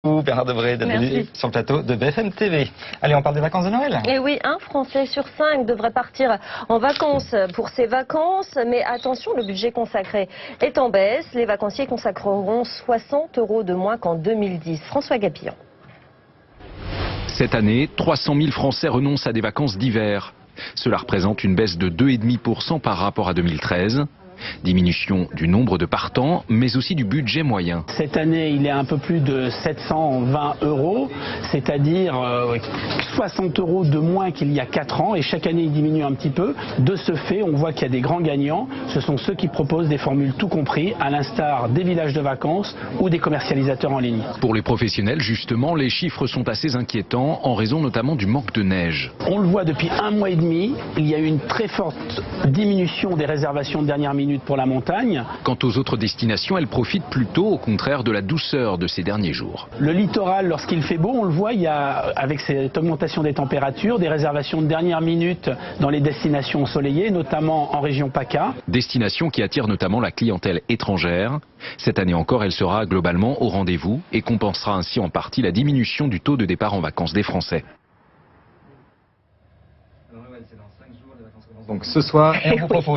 Bernard Debré d'être venu Merci. sur le plateau de BFM TV. Allez, on parle des vacances de Noël. Et oui, un Français sur 5 devrait partir en vacances pour ses vacances. Mais attention, le budget consacré est en baisse. Les vacanciers consacreront 60 € de moins qu'en 2010. François Gapillon. Cette année, 300 000 Français renoncent à des vacances d'hiver. Cela représente une baisse de 2,5% par rapport à 2013. Diminution du nombre de partants, mais aussi du budget moyen. Cette année, il est un peu plus de 720 €, c'est-à-dire 60 € de moins qu'il y a 4 ans, et chaque année il diminue un petit peu. De ce fait, on voit qu'il y a des grands gagnants, ce sont ceux qui proposent des formules tout compris, à l'instar des villages de vacances ou des commercialisateurs en ligne. Pour les professionnels, justement, les chiffres sont assez inquiétants, en raison notamment du manque de neige. On le voit depuis 1 mois et demi, il y a eu une très forte diminution des réservations de dernière minute pour la montagne. Quant aux autres destinations, elles profitent plutôt au contraire de la douceur de ces derniers jours. Le littoral, lorsqu'il fait beau, on le voit, il y a, avec cette augmentation des températures, des réservations de dernière minute dans les destinations ensoleillées, notamment en région PACA. Destination qui attire notamment la clientèle étrangère. Cette année encore, elle sera globalement au rendez-vous et compensera ainsi en partie la diminution du taux de départ en vacances des Français. Donc ce soir, et on vous propose